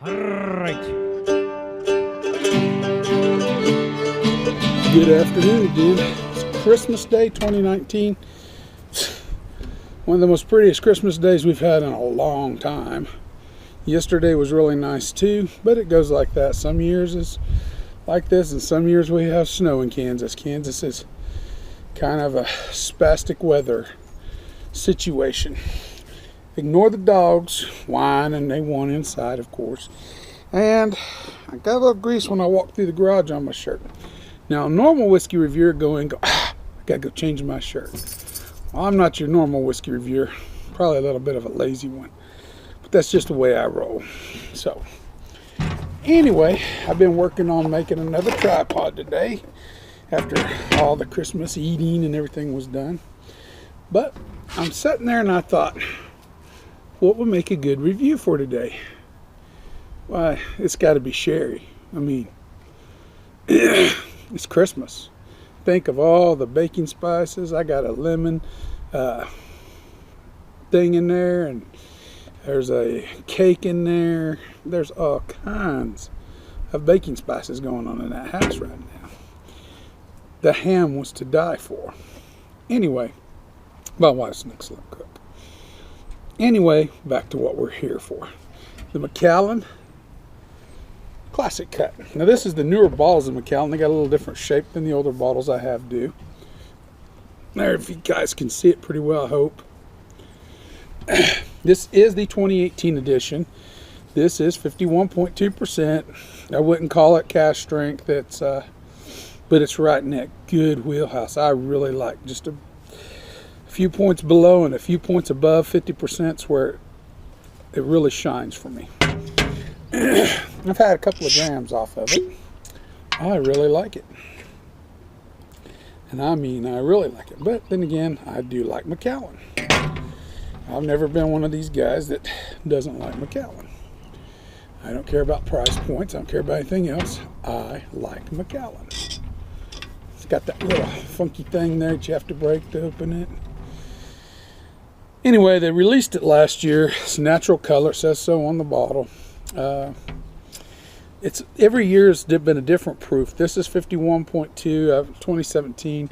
Alright. Good afternoon again. It's Christmas Day 2019. One of the most prettiest Christmas days we've had in a long time. Yesterday was really nice too, but it goes like that. Some years it's like this, and some years we have snow in Kansas. Kansas is kind of a spastic weather situation. Ignore the dogs whining, they want inside, of course. And I got a little grease when I walked through the garage on my shirt. Now, a normal whiskey reviewer I gotta go change my shirt. Well, I'm not your normal whiskey reviewer, probably a little bit of a lazy one, but that's just the way I roll. So, anyway, I've been working on making another tripod today after all the Christmas eating and everything was done. But I'm sitting there and I thought, what would make a good review for today? Why, it's got to be sherry. I mean, it's Christmas. Think of all the baking spices. I got a lemon thing in there, and there's a cake in there. There's all kinds of baking spices going on in that house right now. The ham was to die for. Anyway, my wife's an excellent cook. Anyway, back to what we're here for. The Macallan Classic Cut. Now this is the newer bottles of Macallan. They got a little different shape than the older bottles I have do. There, if you guys can see it pretty well, I hope. This is the 2018 edition. This is 51.2%. I wouldn't call it cask strength. But it's right in that good wheelhouse. I really like just a few points below and a few points above 50% is where it really shines for me. I've had a couple of grams off of it. I really like it. And I mean, I really like it. But then again, I do like Macallan. I've never been one of these guys that doesn't like Macallan. I don't care about price points. I don't care about anything else. I like Macallan. It's got that little funky thing there that you have to break to open it. Anyway, they released it last year. It's natural color, it says so on the bottle. It's every year has been a different proof. This is 51.2, 2017.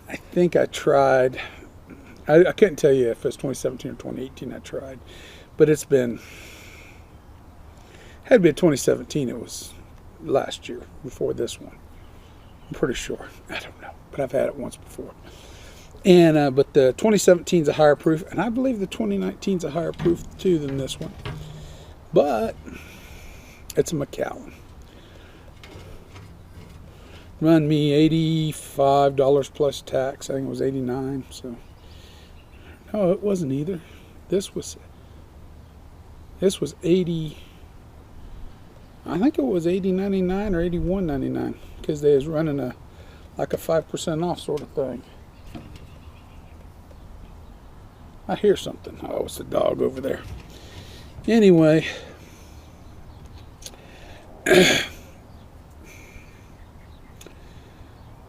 I think I tried. I couldn't tell you if it's 2017 or 2018 I tried, but it's been, had been 2017. It was last year before this one. I'm pretty sure. I don't know, but I've had it once before. And but the 2017 is a higher proof, and I believe the 2019 is a higher proof too than this one. But it's a Macallan. Run me $85 plus tax. I think it was $89. So no, it wasn't either. This was 80. I think it was $80.99 or $81.99 because they was running like a 5% off sort of thing. I hear something. Oh, it's the dog over there. Anyway,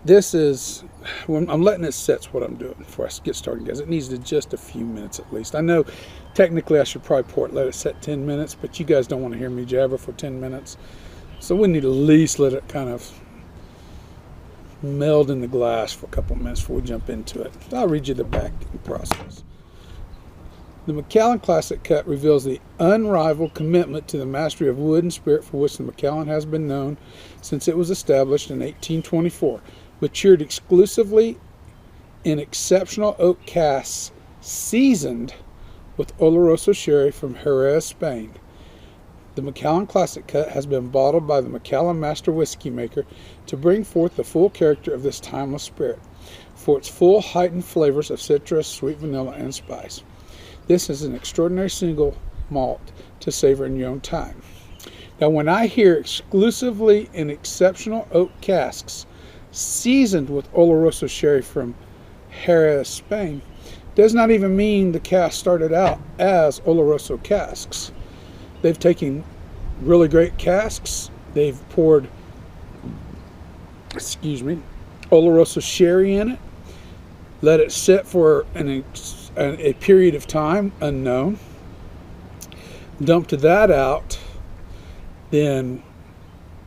this is, when I'm letting it set's what I'm doing before I get started, guys. It needs to just a few minutes at least. I know technically I should probably let it set 10 minutes, but you guys don't want to hear me jabber for 10 minutes. So we need to at least let it kind of meld in the glass for a couple minutes before we jump into it. I'll read you the back process. The Macallan Classic Cut reveals the unrivaled commitment to the mastery of wood and spirit for which the Macallan has been known since it was established in 1824. Matured exclusively in exceptional oak casks, seasoned with Oloroso sherry from Jerez, Spain. The Macallan Classic Cut has been bottled by the Macallan Master Whiskey Maker to bring forth the full character of this timeless spirit, for its full heightened flavors of citrus, sweet vanilla, and spice. This is an extraordinary single malt to savor in your own time. Now, when I hear exclusively in exceptional oak casks, seasoned with Oloroso sherry from Jerez, Spain, does not even mean the cask started out as Oloroso casks. They've taken really great casks, they've poured, Oloroso sherry in it, let it sit for a period of time unknown, dumped that out, then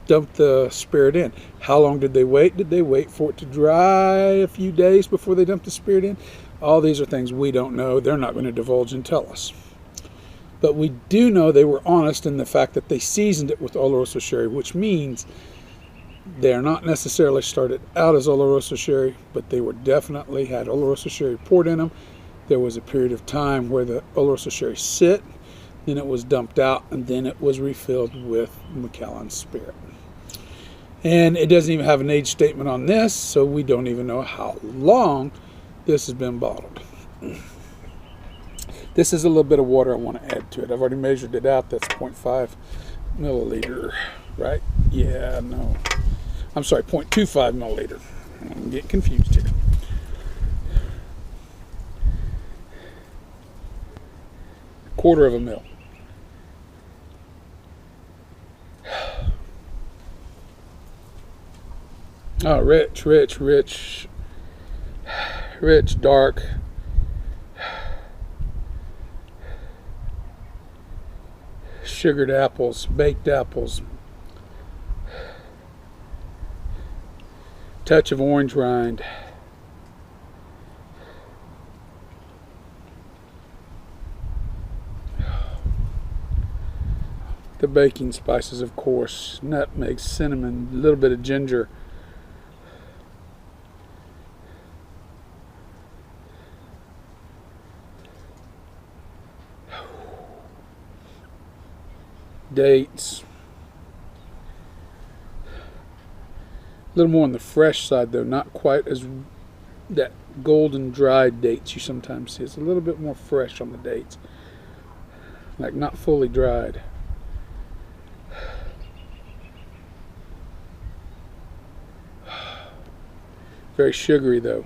dump the spirit in. How long did they wait? Did they wait for it to dry a few days before they dumped the spirit in? All these are things we don't know. They're not going to divulge and tell us. But we do know they were honest in the fact that they seasoned it with Oloroso sherry, which means they're not necessarily started out as Oloroso sherry, but they were definitely had Oloroso sherry poured in them. There was a period of time where the Oloroso sherry sit, then it was dumped out, and then it was refilled with Macallan spirit. And it doesn't even have an age statement on this, so we don't even know how long this has been bottled. This is a little bit of water I want to add to it. I've already measured it out. That's 0.5 milliliter, right? Yeah, no. I'm sorry, 0.25 milliliter. I'm getting confused here. Quarter of a mil. Oh, rich, dark. Sugared apples, baked apples. Touch of orange rind. The baking spices, of course. Nutmeg, cinnamon, a little bit of ginger. Dates. A little more on the fresh side though, not quite as that golden dried dates you sometimes see. It's a little bit more fresh on the dates, like not fully dried. Very sugary though.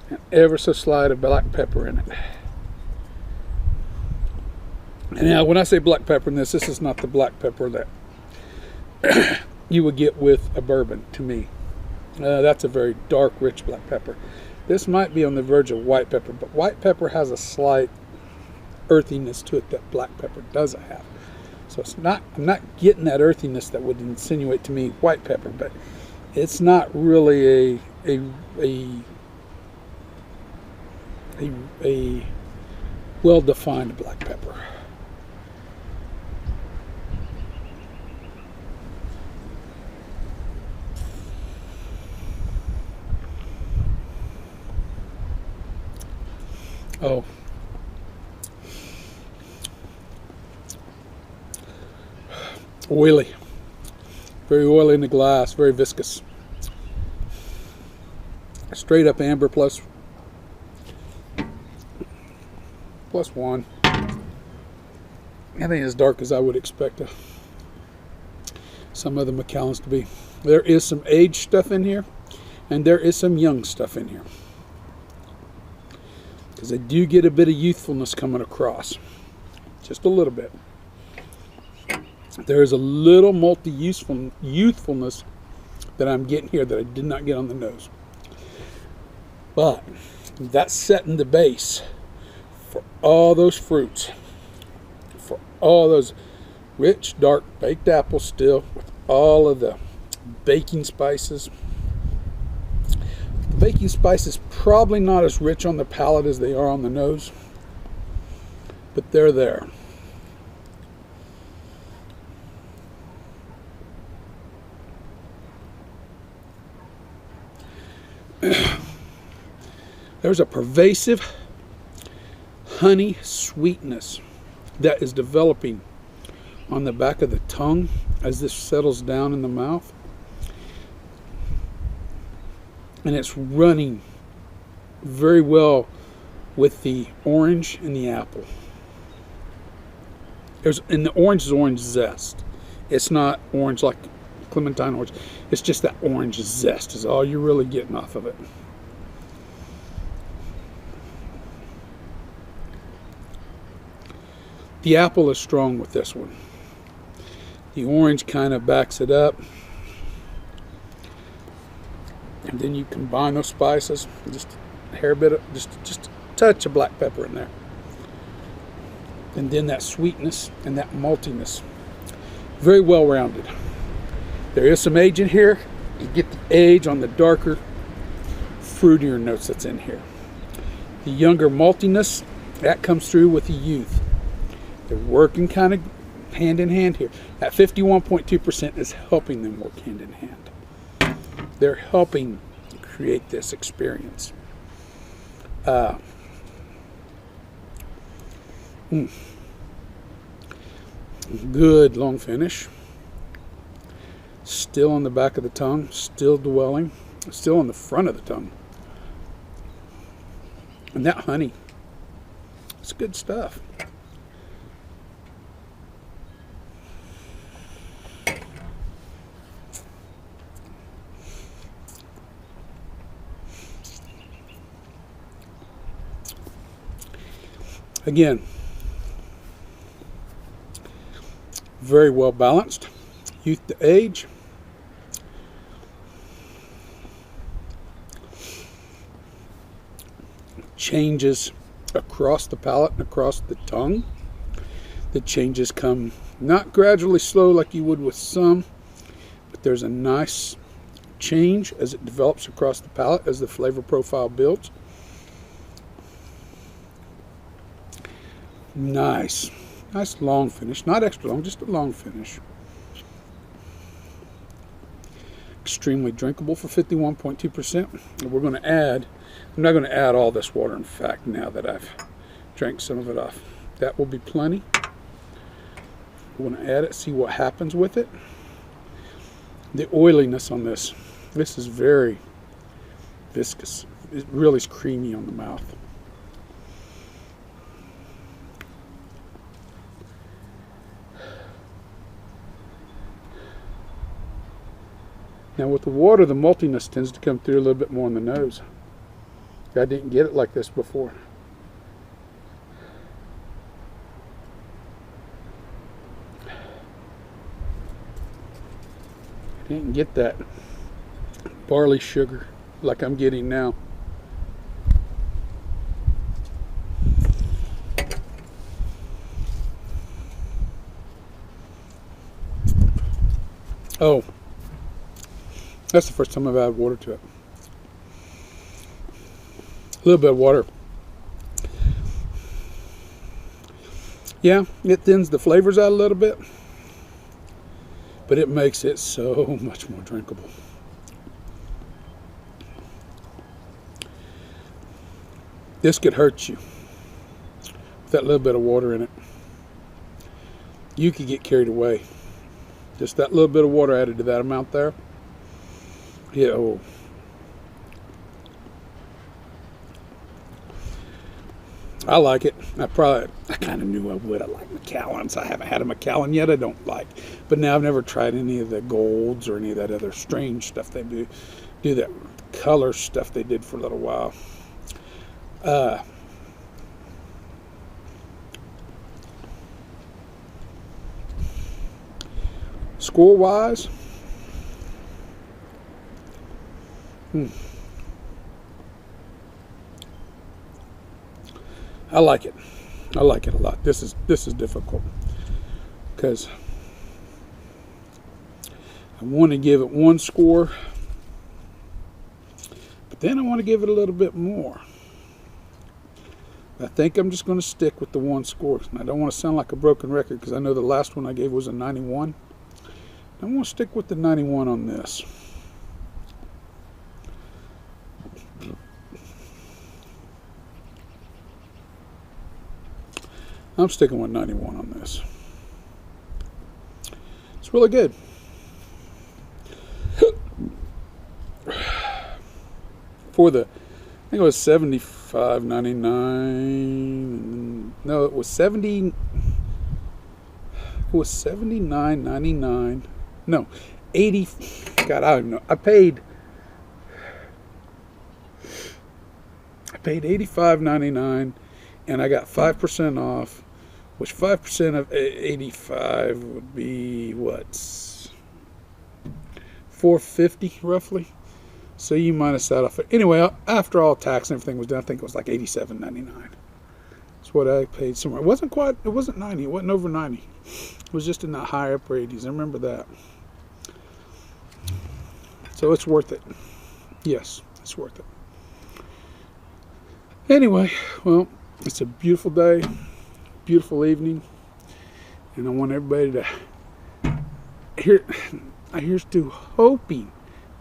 And ever so slight of black pepper in it. And now when I say black pepper in this is not the black pepper that you would get with a bourbon to me. That's a very dark, rich black pepper. This might be on the verge of white pepper, but white pepper has a slight earthiness to it that black pepper doesn't have. So it's not, I'm not getting that earthiness that would insinuate to me white pepper, but it's not really a well-defined black pepper. Oh. Oily. Very oily in the glass, very viscous. Straight up amber plus one. I think as dark as I would expect some other Macallans to be. There is some aged stuff in here, and there is some young stuff in here. Because I do get a bit of youthfulness coming across. Just a little bit. There is a little youthfulness that I'm getting here that I did not get on the nose. But that's setting the base for all those fruits, for all those rich, dark baked apples still, with all of the baking spices. The baking spices probably not as rich on the palate as they are on the nose, but they're there. There's a pervasive honey sweetness that is developing on the back of the tongue as this settles down in the mouth. And it's running very well with the orange and the apple. And the orange is orange zest. It's not orange like clementine orange. It's just that orange zest is all you're really getting off of it. The apple is strong with this one. The orange kind of backs it up. And then you combine those spices, just a hair bit of, just a touch of black pepper in there. And then that sweetness and that maltiness. Very well rounded. There is some age in here. You get the age on the darker, fruitier notes that's in here. The younger maltiness, that comes through with the youth. They're working kind of hand in hand here. That 51.2% is helping them work hand in hand. They're helping create this experience. Good long finish. Still on the back of the tongue, still dwelling, still on the front of the tongue. And that honey, it's good stuff. Again, very well balanced, youth to age. Changes across the palate and across the tongue. The changes come not gradually slow like you would with some, but there's a nice change as it develops across the palate as the flavor profile builds. Nice long finish, not extra long, just a long finish. Extremely drinkable for 51.2%. And we're going to add, I'm not going to add all this water, in fact, now that I've drank some of it off. That will be plenty. We're going to add it, see what happens with it. The oiliness on this is very viscous. It really is creamy on the mouth. Now with the water, the maltiness tends to come through a little bit more on the nose. I didn't get it like this before. I didn't get that barley sugar like I'm getting now. Oh. That's the first time I've added water to it. A little bit of water. Yeah, it thins the flavors out a little bit, but it makes it so much more drinkable. This could hurt you with that little bit of water in it. You could get carried away. Just that little bit of water added to that amount there. Yeah, oh. I like it. I kind of knew I would. I like Macallans. I haven't had a Macallan yet I don't like. But now I've never tried any of the golds or any of that other strange stuff they do that color stuff they did for a little while. Score-wise, I like it. I like it a lot. This is difficult because I want to give it one score, but then I want to give it a little bit more. I think I'm just going to stick with the one score. And I don't want to sound like a broken record because I know the last one I gave was a 91. I'm going to stick with the 91 on this. I'm sticking with 91 on this. It's really good. For the, I think it was $75.99. No, it was $79.99. No, 80. God, I don't even know. I paid $85.99, and I got 5% off. Which 5% of 85 would be what? $4.50 roughly. So you minus that off. Anyway, after all tax and everything was done, I think it was like $87.99. That's what I paid somewhere. It wasn't 90. It wasn't over 90. It was just in the high upper 80s. I remember that. So it's worth it. Yes, it's worth it. Anyway, well, it's a beautiful day, beautiful evening, and I want everybody to here's to hoping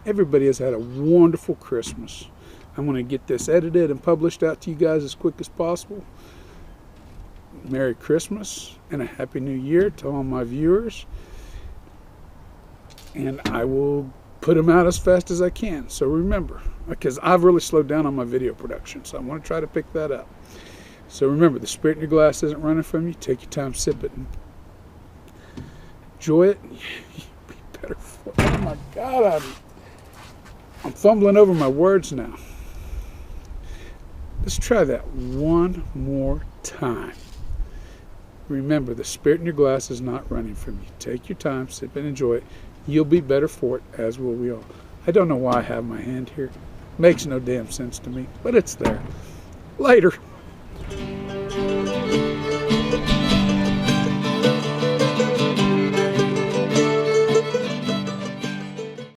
everybody has had a wonderful Christmas. I'm going to get this edited and published out to you guys as quick as possible. Merry Christmas and a Happy New Year to all my viewers. And I will put them out as fast as I can. So remember, because I've really slowed down on my video production, so I want to try to pick that up. So remember, the spirit in your glass isn't running from you. Take your time, sip it, and enjoy it. Be better for it. Oh my God, I'm fumbling over my words now. Let's try that one more time. Remember, the spirit in your glass is not running from you. Take your time, sip and enjoy it. You'll be better for it, as will we all. I don't know why I have my hand here. Makes no damn sense to me, but it's there. Later.